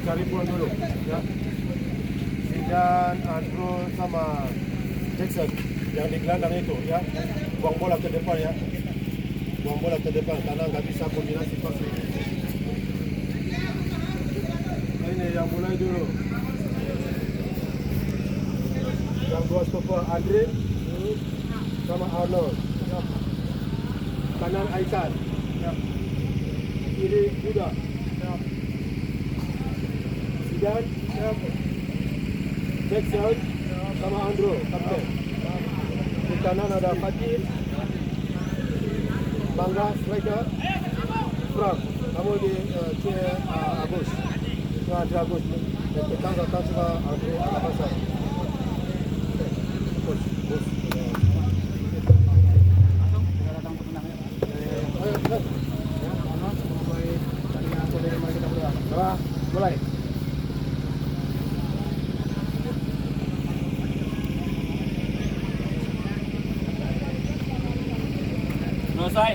cari puan dulu ya. Dan Andrew sama Jackson yang di gelandang itu ya, buang bola ke depan ya, buang bola ke depan karena nggak bisa kombinasi pasti. Ini yang mulai dulu, yang dua stopper Andre sama Arnold ya. Kanan Aitan ya. Kiri Yuda ya. Sidan ya. Jackson sama Andrew kapten. Di kanan ada Fatih, Bangga striker, Frank. Kamu di Agus, ada Agus. Kita datang sama Andre Alabasa. Mulai. Selesai.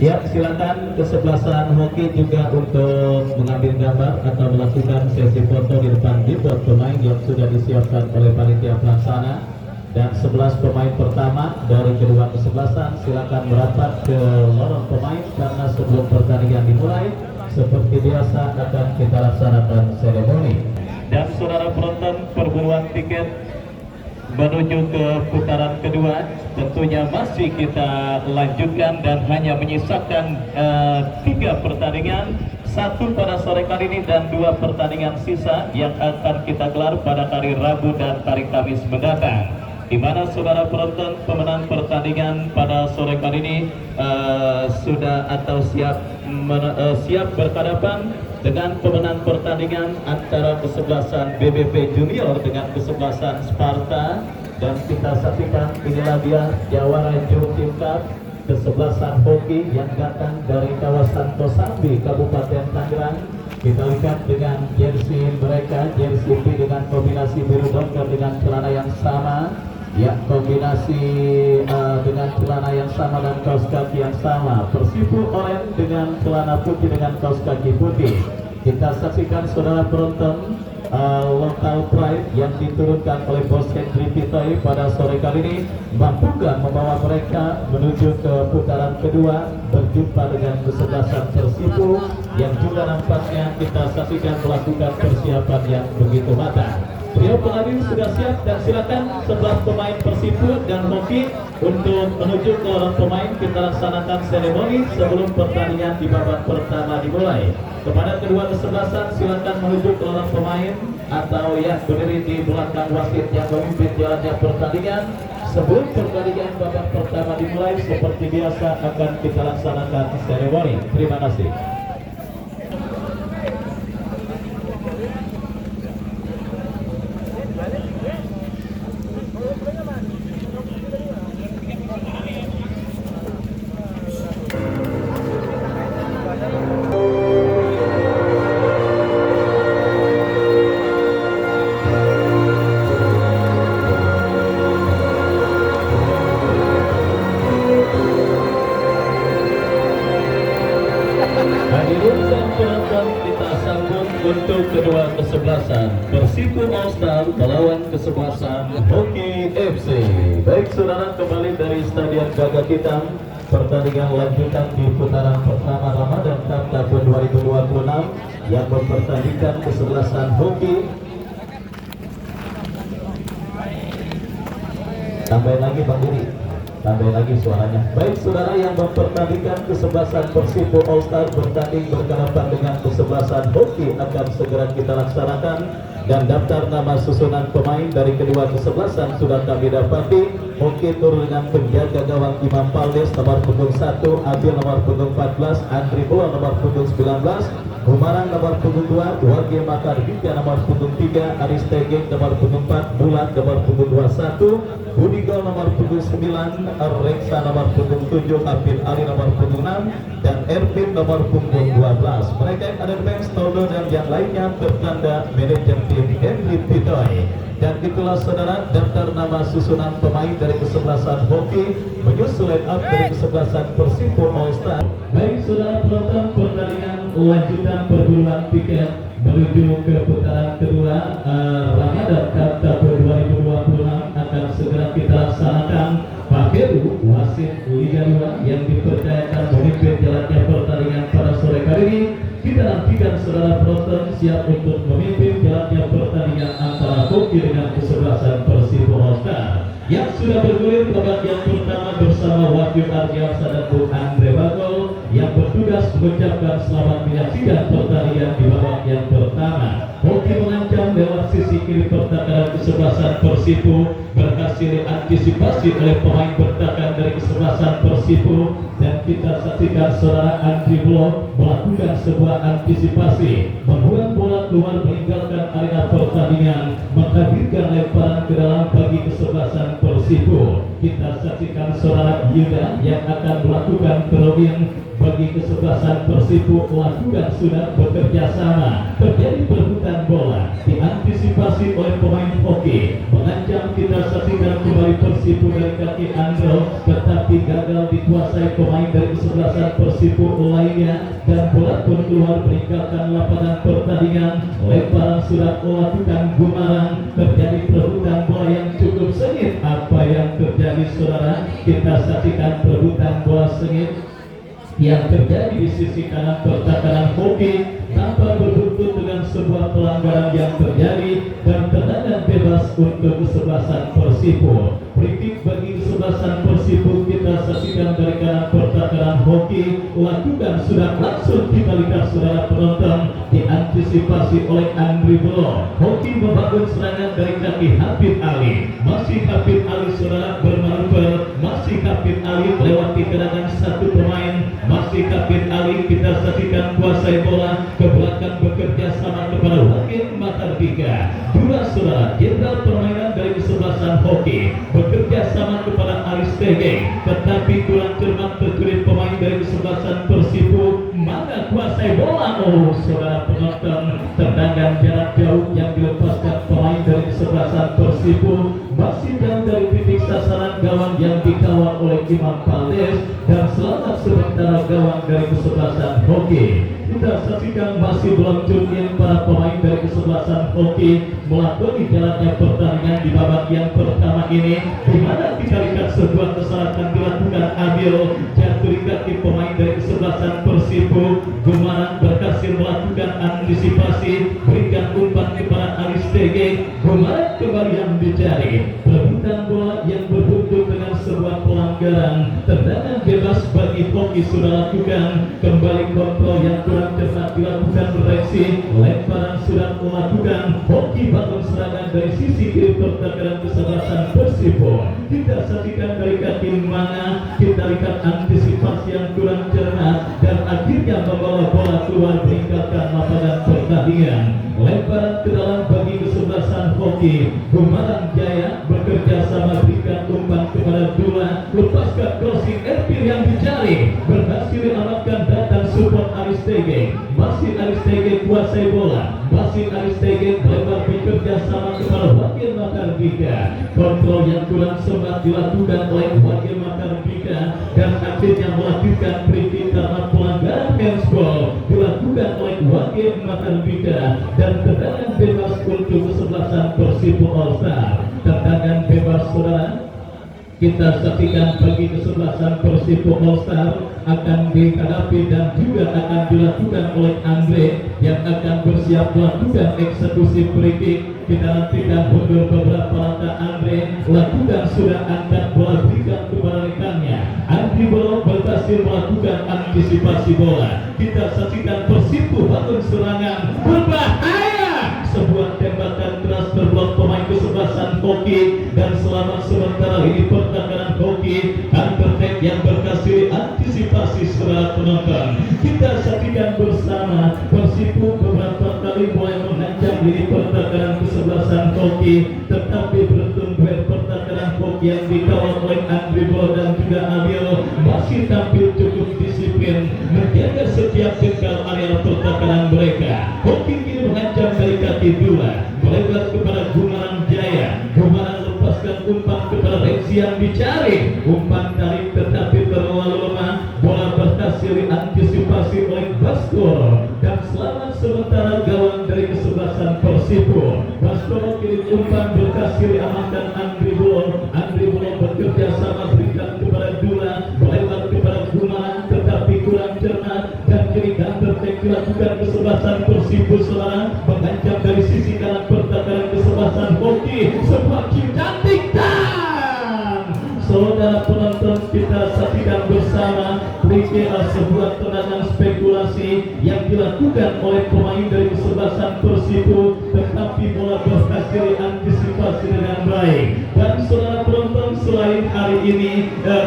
Ya, silakan kesebelasan hoki juga untuk mengambil gambar atau melakukan sesi foto di depan bibir pemain yang sudah disiapkan oleh panitia pelaksana. Dan 11 pemain pertama dari kedua kesebelasan silakan merapat ke lorong pemain karena sebelum pertandingan dimulai seperti biasa akan kita laksanakan seremoni. Dan saudara penonton, perburuan tiket menuju ke putaran kedua tentunya masih kita lanjutkan dan hanya menyisakan 3 pertandingan, 1 pada sore kali ini dan 2 pertandingan sisa yang akan kita gelar pada hari Rabu dan hari Kamis mendatang, di mana saudara penonton pemenang pertandingan pada sore kali ini sudah atau siap berhadapan dengan pemenang pertandingan antara kesebelasan BBP Junior dengan kesebelasan Sparta. Dan kita saksikan inilah dia jawara Jurtim Cup kesebelasan hoki yang datang dari kawasan Kosambi, Kabupaten Tangerang. Kita lihat dengan jersey mereka, jersey P dengan kombinasi biru doker dengan celana yang sama. Ya, kombinasi dengan celana yang sama dan kaos kaki yang sama. Persipu oranye dengan celana putih dengan kaos kaki putih. Kita saksikan saudara penonton local pride yang diturunkan oleh Bos Hendry Pitoy pada sore kali ini mampukah membawa mereka menuju ke putaran kedua berjumpa dengan kesebelasan Persipu yang juga nampaknya kita saksikan melakukan persiapan yang begitu matang. Trio pengadil sudah siap dan silakan 11 pemain Persipu dan hoki untuk menuju ke orang pemain. Kita laksanakan seremoni sebelum pertandingan di babak pertama dimulai. Kepada kedua kesebelasan silakan menuju ke orang pemain atau yang berdiri di belakang wasit yang memimpin jalannya pertandingan. Sebelum pertandingan babak pertama dimulai seperti biasa akan kita laksanakan seremoni. Terima kasih. Untuk kedua kesebelasan Persipu All-Star melawan kesebelasan Hoki FC. Baik saudara, kembali dari Stadion Gagak Hitam, pertandingan lanjutan di putaran pertama Ramadan Cup tahun 2026 yang mempertandingkan kesebelasan hoki. Tambahin lagi Bang Diri, tambahin lagi suaranya. Baik saudara, yang mempertandingkan kesebelasan Persipo All Star bertanding berhadapan dengan kesebelasan hoki akan segera kita laksanakan, dan daftar nama susunan pemain dari kedua kesebelasan sudah kami dapati. Hoki turun dengan penjaga gawang Imam Paldes nomor punggung 1, Abil nomor punggung 14, Andri Bola nomor punggung 19, Gumarang nomor punggung 2, Wargi Makar Hingga nomor punggung 3, Aris Tegeng nomor punggung 4, Bulan nomor punggung 21, Budigol nomor punggung 9, Reksa nomor punggung 7, Apin Ali nomor punggung 6, dan Ervin nomor punggung 12. Mereka yang ada bench, Toldo dan yang lainnya bertanda manajer tim Henry Pitoy. Dan itulah saudara daftar nama susunan pemain dari kesebelasan hoki menyusul line up dari kesebelasan Persipo All Star. Baik saudara penonton, pertandingan lanjutan perguruan tiket menuju ke putaran kedua Ramadan Cup 2026 akan segera kita laksanakan. Pak Heru, wasit Liga 2 yang dipercayakan memimpin jalannya pertandingan pada sore kali ini. Kita nantikan saudara penonton siap untuk memimpin jalannya pertandingan antara hoki dengan kesebelasan Persipo All Star yang sudah bergulir babak yang pertama bersama Wahyu Ardiansa dan Bung Andre Bagol yang bertugas mengucapkan selamat menyaksikan pertandingan di babak yang pertama. Hoki mengancam lewat sisi kiri pertahanan kesebelasan Persipo, berhasil diantisipasi oleh pemain bertahan dari kesebelasan Persipo, dan kita saksikan saudara Andri Blo melakukan sebuah antisipasi, membuang bola keluar meninggalkan area pertandingan, menghadirkan lemparan ke dalam bagi kesebelasan Persipo. Kita saksikan saudara Yuda yang akan melakukan throwing bagi kesebelasan Persipo, melakukan sudah bekerja sama, terjadi perebutan bola, diantisipasi oleh pemain hoki, mengancam. Kita saksikan kembali Persipo dari kaki Andro, tetapi gagal dikuasai pemain dari kesebelasan Persipo lainnya, dan bola pun keluar meninggalkan lapangan pertandingan. Lemparan sudah melakukan Gumarang, terjadi perebutan bola yang cukup sengit. Apa yang terjadi saudara? Kita saksikan perebutan bola sengit yang terjadi di sisi kanan pertahanan hoki tanpa berbuntut dengan sebuah pelanggaran yang terjadi, dan tendangan bebas untuk kesebelasan Persipo. Free bagi kesebelasan Persipo kita saksikan dari kanan pertahanan hoki, lakukan sudah langsung kita lihat saudara penonton, diantisipasi oleh Andri Belo. Hoki membangun serangan dari kaki Hafid Ali, masih Hafid Ali saudara bermanuver, masih Hafid Ali melewati kedatangan satu pemain, masih Hafid Ali. Kita saksikan kuasai bola ke belakang, bekerja sama kepada Wakil Matardika. Dua saudara jenderal permainan dari kesebelasan hoki bekerja sama kepada Aris Tegeng, tetapi kurang cermat terkulit pemain dari kesebelasan Persipo. Mana kuasai bola? Oh saudara penonton, tendangan jarak jauh yang dilepaskan pemain dari kesebelasan Persipo masih jauh dari titik sasaran gawang yang dikawal oleh Imam Paldes, dan selamat sementara gawang dari kesebelasan hoki. Kita saksikan masih belum cungin para pemain dari kesebelasan hoki melakoni jalannya pertandingan di babak yang pertama ini, di mana kita lihat sebuah kesalahan dilakukan Abil, jatuh di kaki pemain dari kesebelasan Persipo. Gumarang berhasil melakukan antisipasi, berikan umpan kepada Aris Tegeng. Gumarang kembali yang dicari, perebutan bola yang berbuntut dengan sebuah pelanggaran. Tendangan bebas bagi hoki sudah lakukan, kembali kontrol yang kurang cermat dilakukan bereaksi, lemparan sudah melakukan. Hoki bangun serangan dari sisi kiri pertahanan kesebelasan Persipo. Kita saksikan dari kaki mana, kita lihat antisipasi yang kurang cermat, dan akhirnya membawa bola keluar meninggalkan lapangan pertandingan. Lemparan ke dalam bagi kesebelasan hoki. Gumarang Jaya bekerja sama, berikan umpan kepada Dula, lepaskan crossing. Erpil yang dicari, berhasil diamankan, datang support Aris Tegeng. Masih Aris Tegeng kuasai bola, masih Aris Tegeng lebar bekerja sama kepada Wakil Matardika. Kontrol yang kurang sempat dilakukan oleh Wakil Matardika, dan akhirnya melakukan free kick karena pelanggaran handsball dilakukan oleh Wakil Matardika, dan tendangan bebas untuk kesebelasan Persipo All Star. Tendangan bebas saudara kita saksikan bagi kesebelasan Persipo All Star akan dihadapi dan juga akan dilakukan oleh Andre yang akan bersiap melakukan eksekusi free kick. Kita nantikan mundur beberapa langkah. Andre lakukan sudah angkat bola berikan kepada rekannya. Andri belum berhasil melakukan antisipasi bola. Kita saksikan Persipo bangun serangan berbahaya. Sebuah tembakan keras berblok pemain kesebelasan Hoki, dan selamat sementara ini pertahanan Hoki Undertake yang berhasil diantisipasi setelah penonton. Kita saksikan bersama Persipo beberapa kali mulai mengancam lini pertahanan kesebelasan Hoki, tetapi beruntung duet pertahanan Hoki yang dikawal oleh Andri Bolo dan juga Abil masih tampil cukup disiplin menjaga setiap jengkal area pertahanan mereka. Hoki kini mengancam dari kaki dua, melebar kepada Gumarang Jaya. Gumarang lepaskan umpan kepada Rexi yang dicari, umpan tarik tetapi terlalu lemah. Bola berhasil diantisipasi oleh Baskoro, dan selamat sementara gawang dari kesebelasan Persipo. Baskoro kini umpan berhasil diamankan Andri Bolo. Andri Bolo bekerja sama berikan kepada Dula, melebar kepada Gumarang tetapi kurang cermat, dan kini Undertake dilakukan kesebelasan Persipo seorang mengancam dari sisi kanan pertahanan kesebelasan Hoki. Sebuah kick cantik, dan saudara penonton kita saksikan bersama sebuah tendangan spekulasi yang dilakukan oleh pemain dari kesebelasan Persipo, tetapi bola berhasil diantisipasi dengan baik. Dan saudara penonton, selain hari ini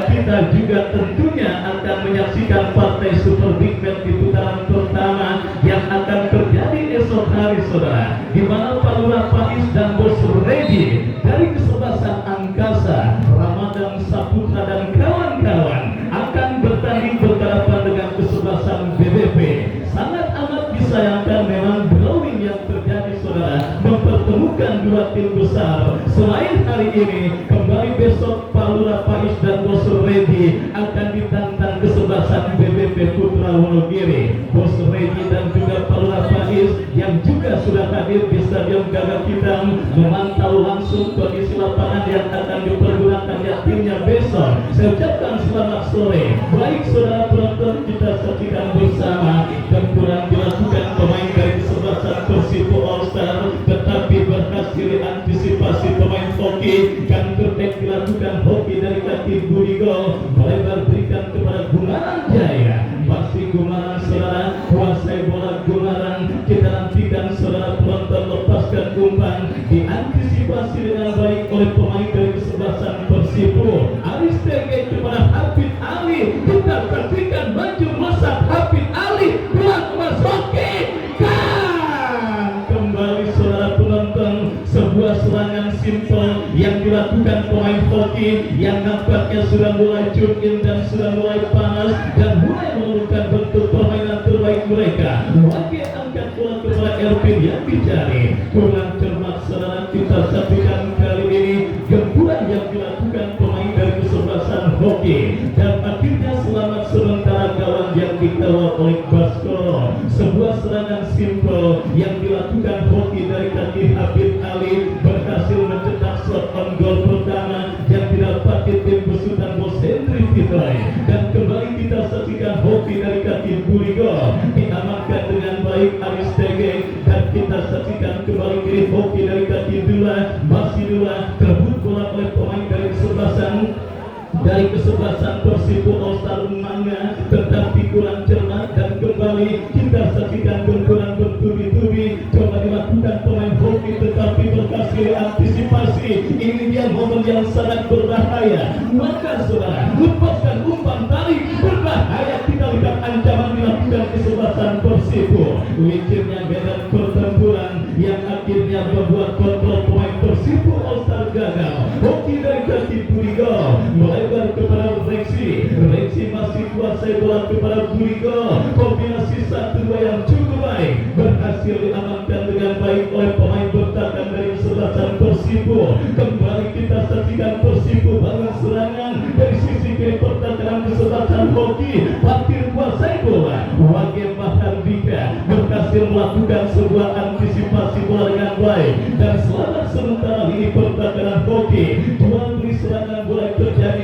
kita juga tentunya akan menyaksikan partai Super Big Match di putaran pertama yang akan terjadi esok hari, saudara, di mana Palura Pais dan Bos Redi dari kesebelasan Angkasa, Ramadan Saputra dan kawan-kawan akan bertanding berhadapan dengan kesebelasan BBP. Sangat amat disayangkan memang drawing yang terjadi, saudara, mempertemukan dua tim besar. Selain hari ini, kembali besok Palura Pais dan Bos Redi akan ditantang kesebelasan BBP Putra Wonogiri. Bos Redi dan juga Palura Pais yang juga sudah hadir di Stadion Gagak Hitam memantau langsung kondisi lapangan yang akan dipergunakan timnya besok. Saya ucapkan selamat sore. Baik saudara penonton, kita saksikan bersama gempuran dilakukan pemain dari kesebelasan Persipo All Star, tetapi berhasil diantisipasi pemain Hoki. Undertake dilakukan Hoki dari kaki Budigo, melebar berikan kepada Gumarang Jaya. Masih Gumarang, saudara, kuasai bola Gumarang. Kita nantikan saudara penonton lepaskan umpan, diantisipasi dengan baik oleh pemain dari kesebelasan Persipo. Aris Tege kepada Hafid Ali. Kita saksikan maju melesat Hafid Ali, pelan Mas Hoki, dan kembali saudara penonton, sebuah serangan simpel yang dilakukan pemain Hoki yang nampaknya sudah mulai tune in dan sudah mulai panas dan mulai menunjukkan bentuk permainan terbaik mereka. Wakil angkat bola kepada Ervin yang dicari, kurang cermat saudara. Kita saksikan kali ini gempuran yang dilakukan pemain dari kesebelasan Hoki, dan akhirnya selamat sementara gawang yang dikawal oleh Baskoro. Sebuah serangan simpel yang dilakukan Hoki dari kaki Hafid Ali berhasil mencetak shot on goal pertama yang didapati tim besutan Bos Hendri Fitrai. Dan kembali kita saksikan Hoki dari kaki Budigo diamankan dengan baik Aris Tege, dan kita saksikan kembali kiri Hoki dari kaki Dula. Masih Dula terbut bola oleh pemain dari kesebelasan Persipo All Star Mangga, tetapi kurang cermat, dan kembali kita saksikan benturan bertubi-tubi coba dilakukan pemain Hoki tetapi berhasil antisipasi. Ini dia momen yang sangat berbahaya. Maka saudara, lepaskan umpan tarik berbahaya. Kita lihat ancaman dilakukan kesebelasan Persipo. Licirnya medan pertempuran yang akhirnya membuat kontrol pemain Persipo All Star gagal. Hoki dari kaki Budigo melebar kepada Rexi. Rexi masih kuasai bola kepada Budigo. Kombinasi 1-2 yang cukup baik berhasil diamankan dengan baik oleh pemain bertahan dari kesebelasan Persipo. Kembali kita saksikan Persipo bangun serangan dari sisi kiri pertahanan kesebelasan Hoki. Fakir kuasai bola. Wakil Mahardika berhasil melakukan sebuah antisipasi bola dengan baik, dan selamat sementara ini pertahanan Hoki. Jual beli serangan bola terjadi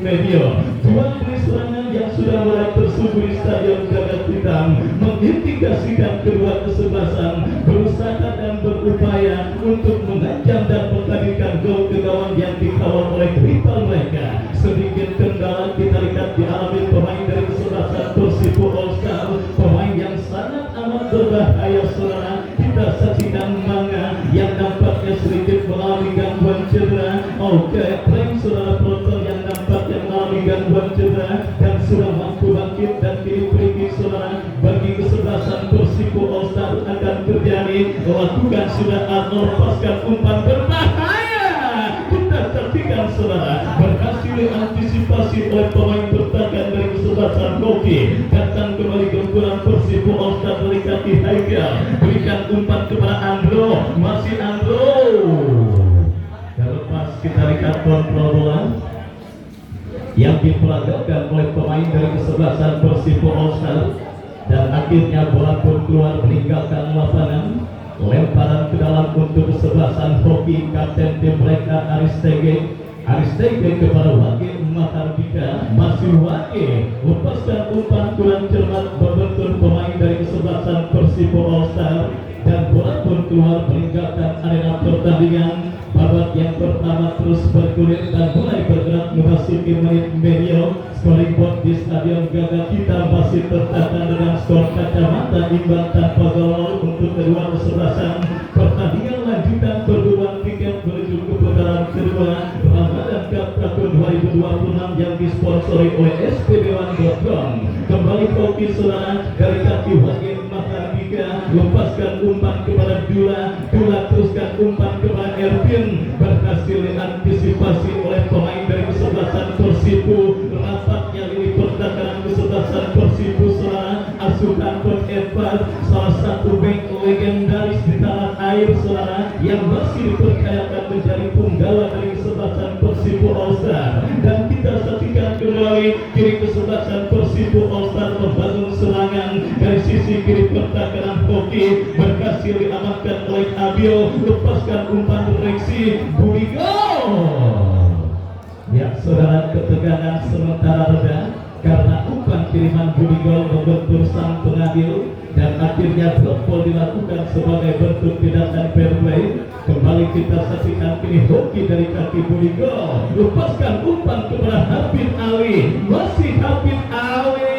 Medio. Dua serangan yang sudah mulai tersubur di Stadion Gagak Hitam mengindikasikan kedua kesebelasan berusaha dan berupaya untuk mengancam dan menghadirkan gol ke gawang yang dikawal oleh rival mereka. Sedikit kendala kita lihat dialami pemain dari kesebelasan Persipo All Star, pemain yang sangat amat berbahaya saudara. Kita saksikan Manga yang nampaknya sedikit mengalami gangguan cedera. Oke, Frank saudara penonton yang nampaknya mengalami gangguan cedera dan sudah mampu bangkit dan kini free saudara bagi kesebelasan Persipo All Star akan terjadi. Lakukan sudah Arnold lepaskan umpan berbahaya. Kita saksikan saudara berhasil diantisipasi oleh pemain bertahan dari kesebelasan hoki. Datang kembali gempuran Persipo All Star dari kaki Haikal, berikan umpan kepada Andro, masih Andro. Terlepas kita lihat kontrol bola yang dipelagakan oleh pemain dari kesebelasan Persipo All Star dan akhirnya bola pun keluar meninggalkan lapangan. Lemparan ke dalam untuk kesebelasan hoki kapten tim mereka Aristege kepada Wage Mahardika. Masih Wage lepaskan umpan kurang cermat berbentur pemain dari kesebelasan Persipo All Star dan bola pun keluar meninggalkan arena pertandingan. Babak yang pertama terus bergulir dan mulai bergerak memasuki menit medio. Scoring board di Stadion Gagak Hitam masih tertata dengan skor kacamata imbang tanpa gol untuk kedua kesebelasan. Pertandingan lanjutan perburuan tiket menuju ke putaran kedua Ramadan Cup tahun 2026 yang disponsori oleh spb1.com. Kembali fokus saudara dari kaki Wage Mahardika, lepaskan umpan kepada Dula teruskan umpan kepada Ervin, berhasil diantisipasi oleh pemain dari kesebelasan Persipo. Rapatnya lini pertahanan kesebelasan Persipo saudara, asuhan Coach Edward, salah satu bek legendaris di tanah air saudara yang masih dipercayakan menjadi punggawa dari kesebelasan Persipo All Star. Dan kita saksikan kembali kiri kesebelasan Persipo All Star membangun serangan dari sisi kiri pertahanan hoki, berhasil diamankan oleh Abil, lepaskan umpan direksi Budigo. Ya saudara, ketegangan sementara reda karena umpan kiriman Budigo membentur sang pengadil dan akhirnya drop ball dilakukan sebagai bentuk tindakan fair play. Kembali kita saksikan kini hoki dari kaki Budigo, lepaskan umpan kepada Hafid Ali, masih Hafid Ali.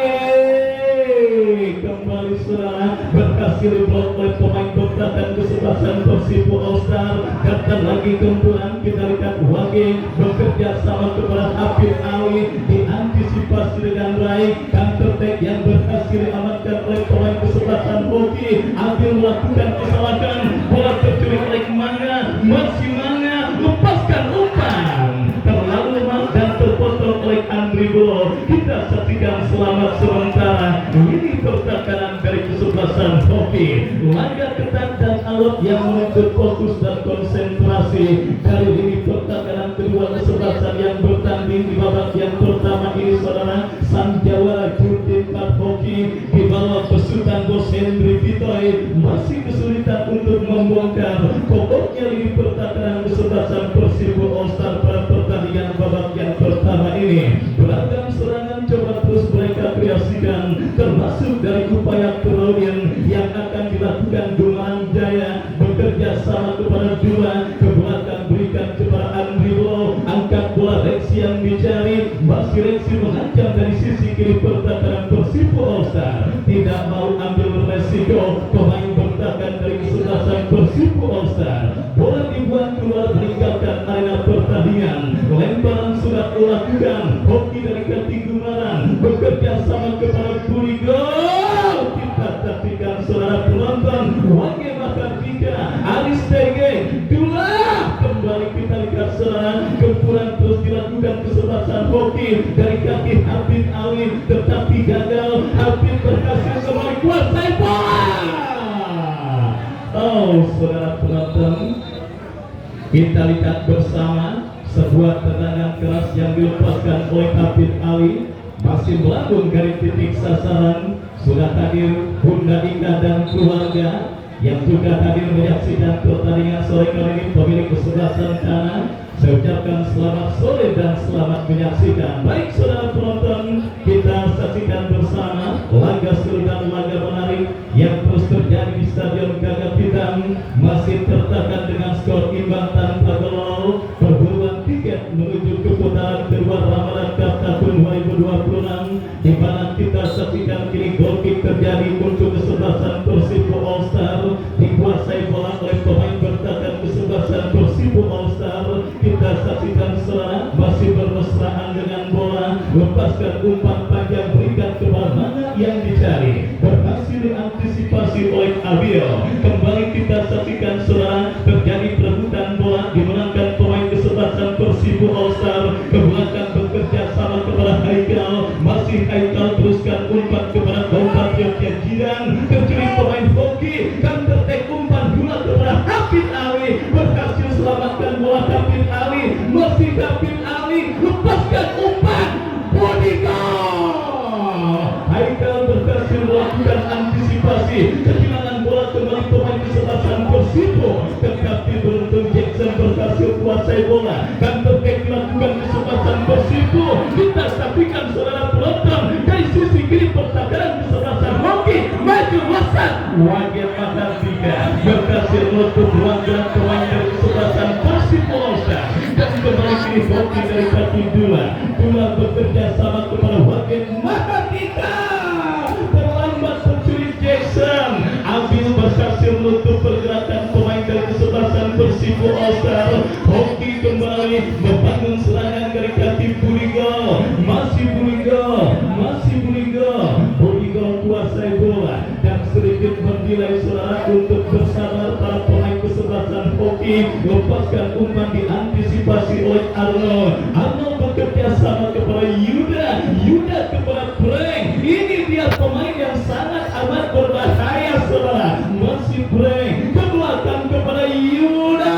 Kembali saudara berhasil diblok oleh pemain bertahan kesebelasan Persipo All Star. Datang lagi gempuran, kita lihat Wage bekerja sama kepada Hafid Ali, diantisipasi dengan baik. Counter attack yang berhasil diamankan oleh pemain kesebelasan hoki. Abil melakukan kesalahan, bola tercuri oleh Manga, masih Manga lepaskan umpan terlalu lemah dan terpotong oleh Andri Bolo. Kita saksikan selamat sementara ini pertahanan dari kesebelasan hoki. Laga ketat dan alot yang menuntut fokus dan konsentrasi dari lini pertahanan kedua kesebelasan yang bertanding di babak yang pertama ini saudara. Sang Jawa Jurdin Cup Hoki di bawah pesutan Bos Hendri Vitoy masih kesulitan untuk membongkar pokoknya lini pertahanan kesebelasan Persipo All Star pada pertandingan babak yang pertama ini. Beragam serangan coba terus mereka kreasikan, termasuk dari upaya Perlodian yang akan dilakukan Dumaran Jaya, bekerja sama kepada Dua ke belakang, berikan kepada Andri Bolo, angkat bola Reksi yang dicari, masih Reksi mengancam dari sisi kiri pertahanan Persipo All Star, tidak mau ambil resiko pemain bertahan dari kesebelasan Persipo All Star. Bola dibuat keluar meninggalkan arena pertandingan. Lemparan sudah dilakukan hoki dari kaki Gumaran, bekerja sama kepada Budigo. Kita saksikan saudara penonton Wage Mahardika, Aristege Dula. Kembali kita lihat saudara gempuran terus dilakukan kesebelasan hoki dari kaki Hafid Ali, tetapi gagal. Hafid berhasil kembali kuasai bola. Oh saudara penonton, kita lihat bersama sebuah tendangan keras yang dilepaskan oleh Hafid Ali, masih melambung dari titik sasaran. Sudah hadir Bunda Ika dan keluarga yang juga hadir menyaksikan pertandingan sore kali ini pemilik kesebelasan kanan. Saya ucapkan selamat sore dan selamat menyaksikan. Baik saudara penonton, kita saksikan bersama laga seru dan laga menarik yang terus terjadi di Stadion Gagak Hitam, masih tertahan dengan skor imbang tanpa gol. Perburuan tiket menuju ke putaran kedua Ramadan Cup tahun 2026, di mana kita saksikan kini gol kick terjadi untuk kesebelasan Persibo All Star, dikuasai bola oleh pemain bertahan kesebelasan Persibo All Star. Kita saksikan serangan masih bermesraan dengan bola, lepaskan umpan panjang, berikan ke mana yang dicari, berhasil diantisipasi oleh Abil. Kembali kita saksikan serangan terjadi perebutan bola, dimenangkan pemain kesebelasan Persibo All Star. Ke belakang bekerja sama kepada Haikal, masih Haikal teruskan umpan kepada Baupat Yogyakarta Jidan, tercuri pemain hoki, counter attack umpan bola kepada Hafid Ali, berhasil selamatkan bola Hafid Ali, masih Hafid Ali, lepaskan umpan, body goal. Haikal berhasil melakukan antisipasi, kehilangan bola kembali pemain kesebelasan Persibo, tetapi beruntung Jackson berhasil kuasai bola, counter attack dilakukan kesebelasan Persibo. Kita saksikan saudara penonton dari sisi kiri pertahanan kesebelasan hoki, maju wasit Wagil Mahardika berhasil menutup ruang gerak pemain dari kesebelasan Persibo All Star, dan kembali kiri hoki dari kaki Dula bekerja sama kepada Wagil Mahardika, terlambat pencuri Jackson. Abil berhasil menutup pergerakan pemain dari kesebelasan Persibo All Star. Hoki kembali membangun serangan dari kaki Buligo, masih Buligo kuasai bola dan sedikit berdilai saudara untuk bersabar para pemain kesebelasan hoki, lepaskan umpan diantisipasi oleh Arnold bekerja sama kepada Yuda kepada Breng. Ini dia pemain yang sangat amat berbahaya saudara, masih Breng ke belakang kepada Yuda.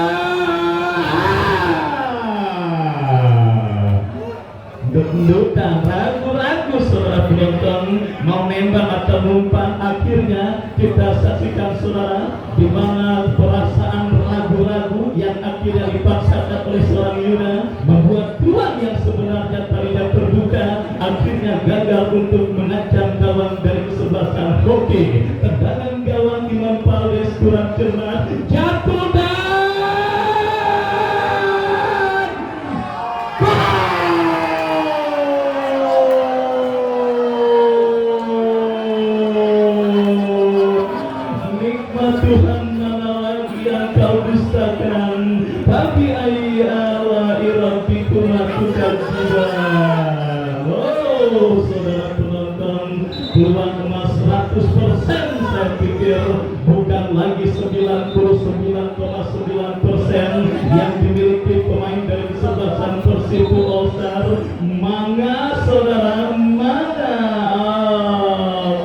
Deg-degan, ragu-ragu saudara penonton mau nembak atau umpan. Akhirnya kita saksikan saudara di mana perasaan ragu-ragu yang akhirnya dipaksakan oleh seorang Yuda membuat peluang yang sebenarnya tadinya terbuka akhirnya gagal untuk mengancam gawang dari kesebelasan hoki. Tendangan gawang Imam Paldes kurang cermat, jatuh dan Tuhan mana lagi yang kau dustakan, tapi ayala irabiku lakukan jiban. Oh saudara penonton, peluang emas 100% saya pikir, bukan lagi 99,9% yang dimiliki pemain dari kesebelasan Persibo All Star. Mangga saudara, mana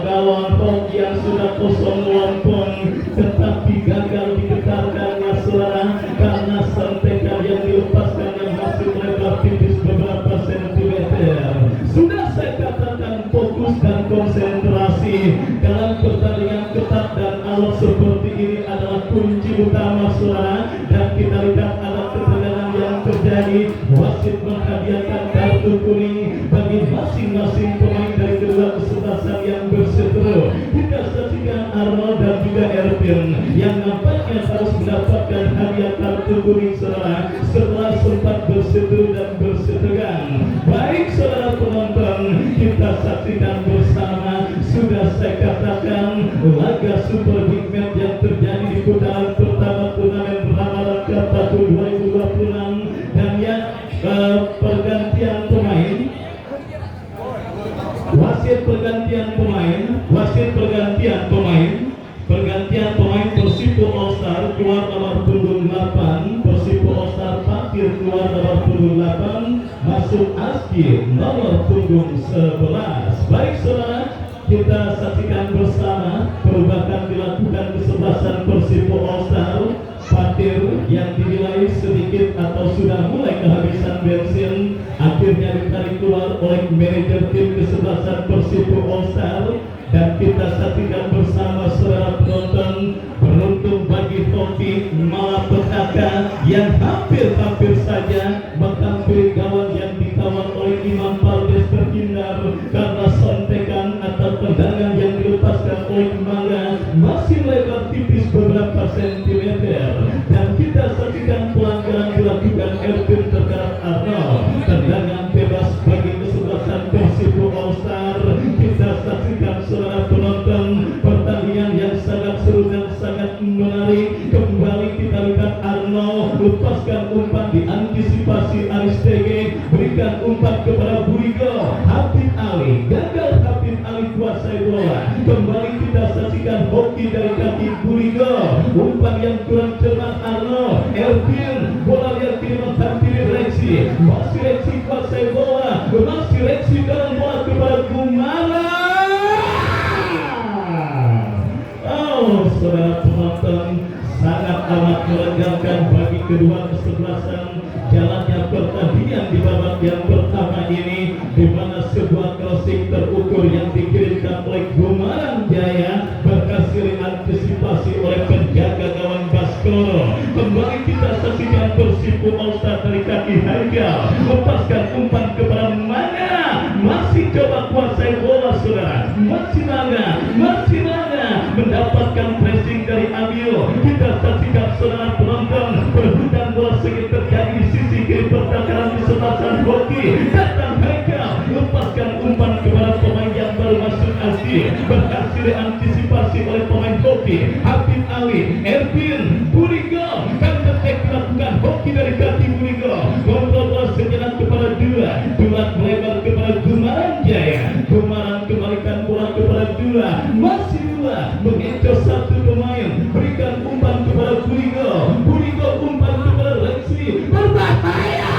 gawang hoki yang sudah kosong lompong, tetapi gagal diketarkannya saudara karena sentekan yang dilepaskan yang masih melebar tipis beberapa sentimeter. Sudah saya katakan fokus dan konsentrasi dalam pertandingan ketat dan alot seperti ini adalah kunci utama saudara, dan kita lihat ada ketegangan yang terjadi. Wasit menghadiahkan kartu kuning bagi masing-masing pemain dari kedua kesebelasan yang berseteru. Kita saksikan Arnold dan juga Ervin yang nampaknya harus mendapatkan hadiah kartu kuning saudara setelah sempat berseteru dan bersetegan. Baik saudara penonton, kita saksikan bersama, sudah saya katakan laga Super Big Match yang terjadi di putaran pertama turnamen Ramadan Cup tahun 2026, dan yang pergantian pemain, wasit pergantian pemain Persibo All Star keluar nomor punggung 8, Persibo All Star Pakir keluar nomor punggung 8, masuk Aski nomor punggung 11. Baik saudara, kita saksikan bersama perubahan dilakukan kesebelasan Persibo All Star. Fatir yang dinilai sedikit atau sudah mulai kehabisan bensin akhirnya ditarik keluar oleh manajer tim kesebelasan Persibo All Star, dan kita saksikan bersama saudara penonton hampir saja menghampiri gawang yang dikawal oleh Imam Valdes terhindar karena sontekan atau tendangan yang dilepaskan oleh Mangga masih lebar tipis beberapa sentimeter, dan kita saksikan pelanggaran dilakukan Erwin terhadap Arnold. Tendangan bebas bagi kesebelasan Persibo All Star. Kita saksikan saudara penonton pertandingan yang sangat seru dan sangat menarik. Kembali kita lihat Arnold lepaskan umpan, diantisipasi Aristege, berikan umpan kepada Burigo. Habib Ali gagal, Habib Ali kuasai bola. Kembali kita saksikan hoki dari kaki Burigo, umpan yang kurang cermat Arnold. Erwin, bola yang kini menghampiri Rexi, masih Rexi kuasai bola, masih Rexi dalam bola kepada Gumala. Oh, saudara penonton, sangat amat menegangkan bagi kedua kesebelasan. Jalannya pertandingan di babak yang pertama ini, di mana sebuah crossing terukur yang dikirimkan oleh Gumaran Jaya berhasil diantisipasi oleh penjaga gawang Baskoro. Kembali kita saksikan Persibo All Star dari kaki Haikal, lepaskan umpan kepada Mangga, masih coba kuasai bola saudara, masih Mangga mendapatkan pressing dari Abil. Kita saksikan saudara penonton, perebutan bola sengit terjadi di sisi kiri pertahanan di sebelah hoki. Datang Haikal, lepaskan umpan kepada pemain yang baru masuk Asli, berhasil diantisipasi oleh pemain hoki. Habib Ali, Erwin, Burigo, counter attack dilakukan hoki dari kaki Burigo. Kontrol bola sejenak kepada Dua melebar kepada Gumaran Jaya. Gumaran kembalikan bola kepada Dua, masih Dua mengecoh satu pemain, berikan umpan kepada Burigo umpan kepada Rexi, berbahaya.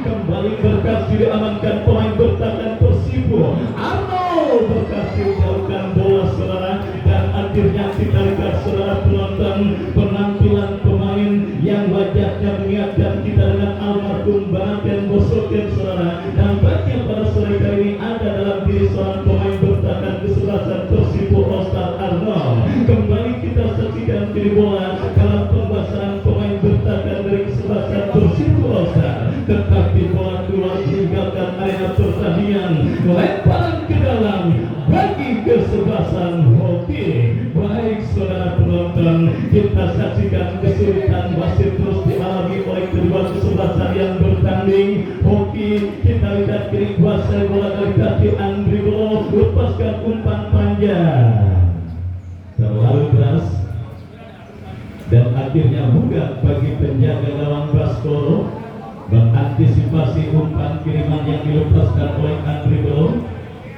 Kembali berhasil diamankan pemain bertahan Persibo. Arnold berhasil jauhkan bola saudara, dan akhirnya kita lihat saudara penonton penampilan pemain yang wajahnya mengingatkan kita dengan almarhum Banaten Bosoken saudara. Nampaknya pada sore kali ini ada dalam diri seorang pemain bertahan kesebelasan Persibo All Star Arnold. Kembali kita saksikan kiri bola dalam pembahasan pemain bertahan dari kesebelasan Persibo All Star, tetapi bola keluar meninggalkan area pertandingan. Lemparan ke dalam bagi kesebelasan hoki. Baik saudara penonton, kita saksikan kesulitan wasit terus dialami oleh kedua kesebelasan yang bertanding. Hoki, kita lihat kiri kuasai bola dari kaki Andri Bolo, lepaskan umpan panjang terlalu keras, dan akhirnya mudah bagi penjaga gawang Baskoro mengantisipasi umpan kiriman yang dilepaskan oleh Andri Bolo.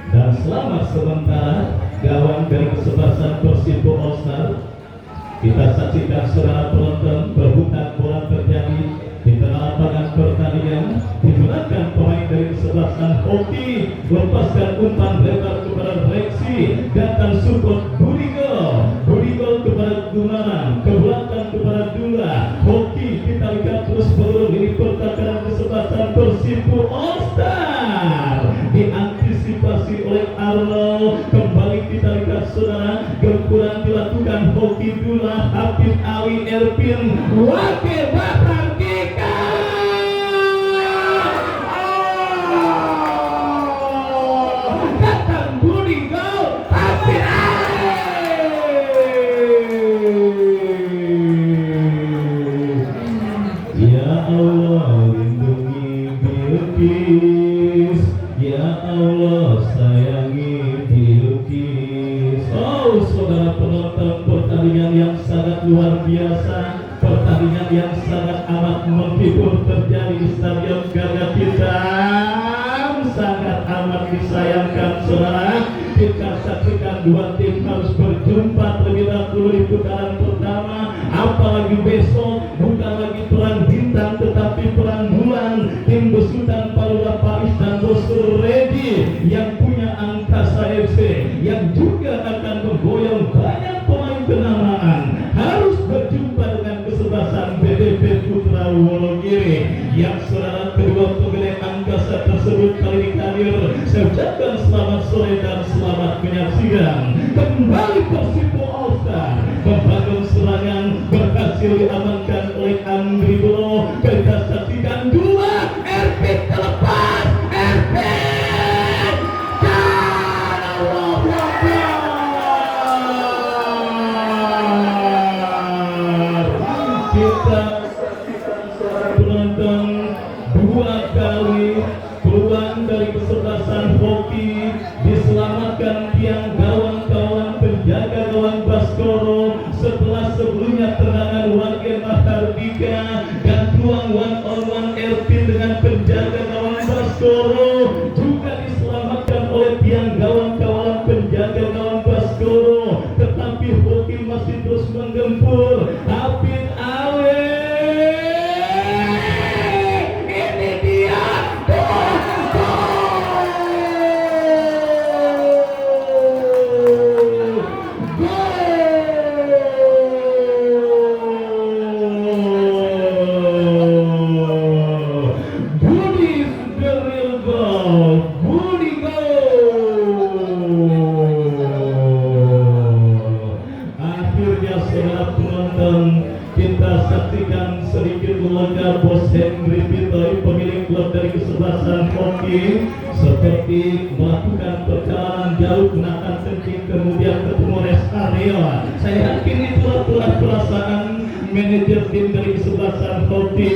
Dan selamat sementara gawang dari kesebelasan Persibo All Star. Kita saksikan saudara penonton, perebutan bola terjadi di tengah lapangan pertandingan, digunakan pemain dari kesebelasan hoki, lepaskan umpan lebar kepada Rexi, datang support Burigo kepada Gumaran, ke belakang kepada Dula. Hoki, kita lihat terus peluru ini pertahanan kesebelasan Persibo All Star diantisipasi oleh Arnold. Kembali kita lihat saudara, gempuran dilakukan hoki Dula, Habib Ali, Erwin, wakil Bapak Kika. Datang Burigo, Habib Ali. Ya Allah, lindungi Bilqis. Ya Allah, sayangi Bilqis. Oh saudara penonton, pertandingan yang sangat luar biasa, pertandingan yang sangat amat menghibur terjadi di Stadion Gagak Hitam. Sangat amat disayangkan saudara, kita saksikan dua tim harus berjumpa terlebih dahulu di putaran pertama. Apalagi besok bukan lagi perang bintang tetapi perang bulan. Tim besutan Palula Paris dan Bosur Redi yang punya Angkasa FC yang juga akan memboyong banyak pemain kenamaan harus berjumpa dengan kesebelasan BDP Putra Wonogiri yang saudara kedua pegawai angkasa tersebut kali ini hadir. Saya ucapkan selamat sore dan selamat menyaksikan. Kembali Persibo All Star membangun serangan, berhasil diamankan oleh Andri Bolo. penonton dua kali peluang dari kesebelasan hoki, diselamatkan tiang gawang kawan penjaga gawang Baskoro setelah sebelumnya tendangan warga Mahardika dan peluang one on one Erpin dengan penjaga gawang Baskoro juga diselamatkan oleh tiang gawang kawan penjaga gawang Baskoro, tetapi hoki masih terus menggempur. Hafid Awe ini dia kita saksikan sedikit lega Bos Henry Pitoy, pemilik klub dari kesebelasan hoki, seperti melakukan perjalanan jauh gunakan kencing kemudian ketemu rest area. Saya yakin itulah perasaan manajer tim dari kesebelasan hoki.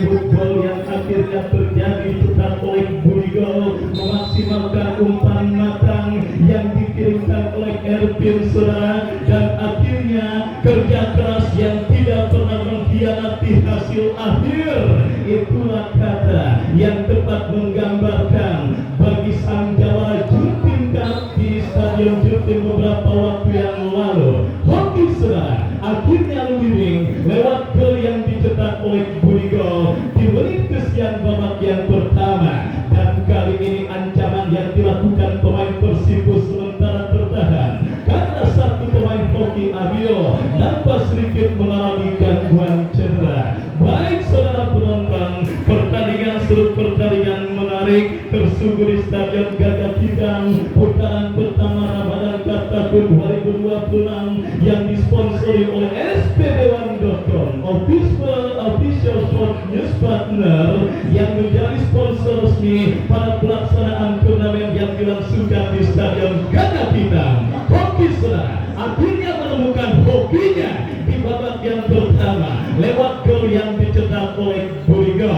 Gol yang akhirnya terjadi cetak oleh Budigo memaksimalkan umpan matang yang dikirimkan oleh Erpin saudara, dan akhirnya kerja keras yang tidak pernah mengkhianati hasil akhir. Itulah kata yang tepat menggambarkan bagi sang Jawa Jutim Cup di Stadion Jutim beberapa waktu yang lalu. Hoki saudara akhirnya leading lewat gol yang dicetak oleh Budigo di menit kesian babak yang pertama, dan kali ini ancaman yang dilakukan pemain Persibo sementara tertahan karena satu pemain hoki Abio nampak sedikit mengalami gangguan cedera. Baik saudara penonton, pertandingan seru, pertandingan menarik tersuguh di Stadion Gagak Hitam putaran pertama Ramadan Cup tahun 2026 yang disponsori oleh SPDwan.com, official sport news partner yang menjadi sponsor resmi pada pelaksanaan turnamen yang dilangsungkan di Stadion Gagak Hitam. Hoki saudara akhirnya menemukan hokinya di babak yang pertama lewat gol yang dicetak oleh Budigo,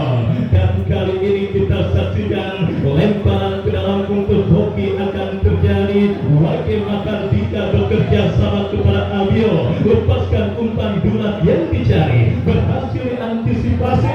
dan kali ini kita saksikan lemparan ke dalam untuk hoki akan terjadi. Wakil Mahardika bekerja sama kepada Abio, lepaskan umpan dulat yang dicari, berhasil diantisipasi.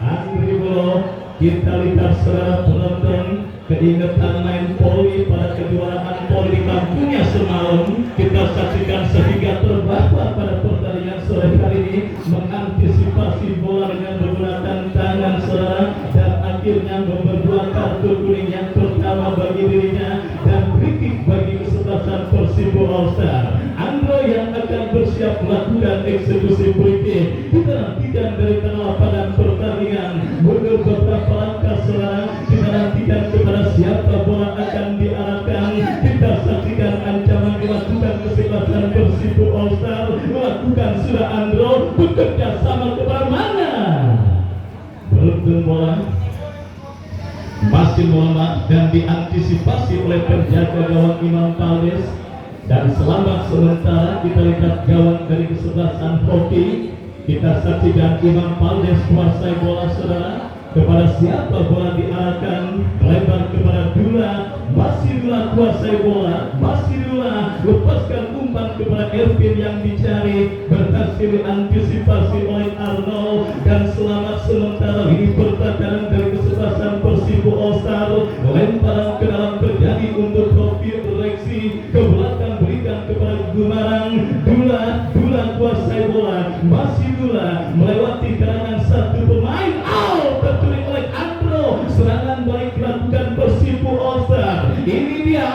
Andri Bolo, kita lihat saudara penonton, keingetan main poli pada kejuaraan poli di kampungnya semalam kita saksikan sehingga terbawa pada pertandingan sore hari ini, mengantisipasi bola dengan menggunakan tangan saudara, dan akhirnya memberi kartu kuning yang pertama bagi dirinya dan free kick bagi kesebelasan Persibo All Star. Andro yang akan bersiap melakukan eksekusi free kick. Kita nantikan dari tengah lapangan pertandingan mundur beberapa langkah saudara, kita nantikan kepada siapa bola akan diarahkan. Kita saksikan ancaman dilakukan kesebelasan Persibo All Star, melakukan sudah Andro bekerja sama kepada mana? Beruntung bola masih melemah dan diantisipasi oleh penjaga gawang Imam Paldes, dan selamat sementara kita lihat gawang dari kesebelasan hoki. Kita saksikan Imam Paldes kuasai bola saudara, kepada siapa bola diarahkan, melebar kepada Dula, masih Dula kuasai bola, masih Dula lepaskan umpan kepada Ervin yang dicari, berhasil diantisipasi oleh Arnold, dan selamat sementara ini pertahanan dari kesebelasan Persibo All Star. Lemparan ke dalam terjadi untuk Rofi Reksi, ke belakang berikan kepada Gumarang. Dula kuasai bola, masih Dula melewati karangan satu pemain, tertulis oleh Andro. Serangan balik dilakukan Persibo All Star. Ini dia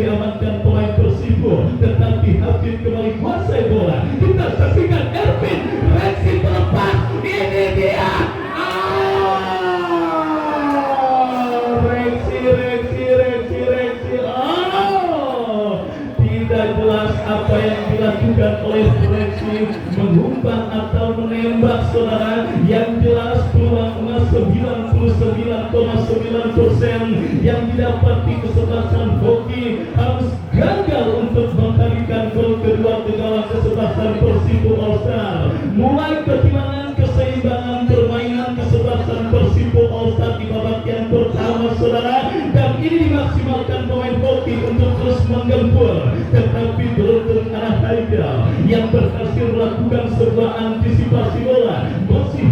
diamankan pemain Persibo, tetapi Habib kembali kuasai bola. Kita saksikan Ervin, reaksi terlepas, ini dia. Tidak jelas apa yang dilakukan oleh Reksi, mengumpan atau menembak saudara. Yang jelas peluang emas 99,9% yang didapati kesebelasan hoki harus gagal untuk mengharikan gol kedua ke gawang kesebelasan Persibo All Star. Mulai kehilangan keseimbangan permainan kesebelasan Persibo All Star di babak yang pertama saudara, dan ini dimaksimalkan pemain hoki untuk terus menggempur, tetapi beruntung arah Haikal yang berhasil melakukan sebuah antisipasi bola. Masih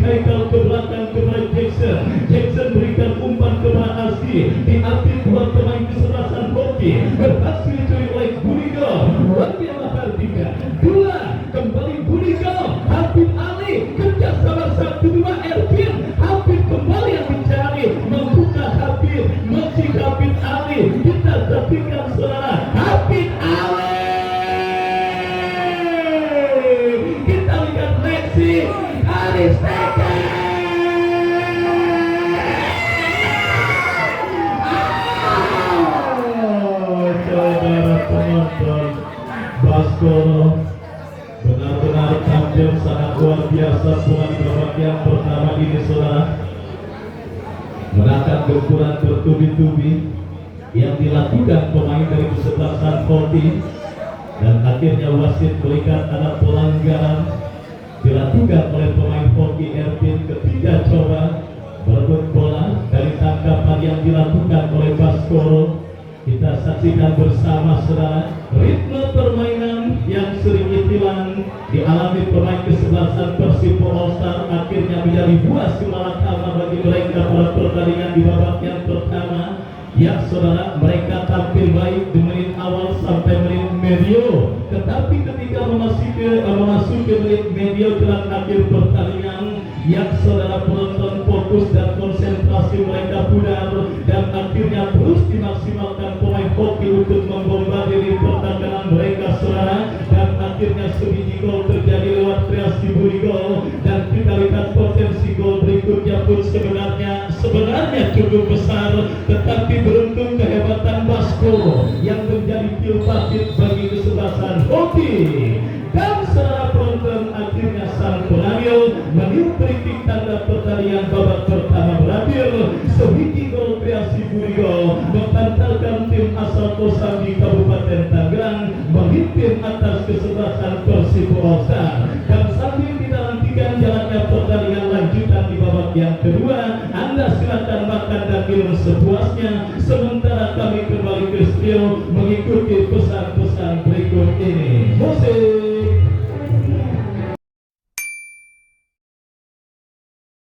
Haikal ke belakang kepada Jackson berikan umpan kepada Asdi, diambil dua pemain kesebelasan hoki, berhasil dicuri oleh Budigo. Wantia Mahardika dua, kembali Budigo, Habib Ali kejar sabar 1-2 Ervin. Habib kembali yang dicari, membuka Habib, masih Habib Ali. Kita saksikan saudara, Habib Ali. Kita lihat Lexi Aristeka. Saudara penonton, Baskoro benar-benar tampil sangat luar biasa pula di babak yang pertama ini saudara. Menakan gempuran bertubi-tubi yang dilakukan pemain dari kesebelasan Hoki, dan akhirnya wasit berikan ada pelanggaran dilakukan oleh pemain Hoki Ervin ketika coba berebut bola dari tangkapan yang dilakukan oleh Baskoro. Kita saksikan bersama saudara ritme permainan yang sering hilang dialami pemain kesebelasan Persibo All Star akhirnya menjadi buah simalakama bagi mereka pada pertandingan di babak yang pertama. Ya saudara, mereka tampil baik di menit awal sampai menit medio, tetapi ketika memasuki menit medio jelang akhir pertandingan, ya saudara penonton fokus dan konsentrasi mereka pudar, dan akhirnya terus dimaksimalkan pemain hoki untuk membombardir pertahanan mereka saudara, dan akhirnya sebiji gol terjadi lewat kreasi Budigo, dan kita lihat potensi gol berikutnya pun sebenarnya cukup besar, tetapi beruntung kehebatan Baskoro yang menjadi pilpatit bagi kesebelasan hoki. Dan saudara penonton, akhirnya sang pengambil meniup kritik tanda pertandingan babak pertama berakhir. Sebiji gol kreasi Budigo mengantarkan tim asal Kosambi Kabupaten Tangerang memimpin atas kesebelasan Persibo All Star. Dan sambil kita nantikan jalannya pertandingan lanjutan di babak yang kedua, Anda silakan makan dan minum sepuasnya, sementara kami kembali ke studio mengikuti pesan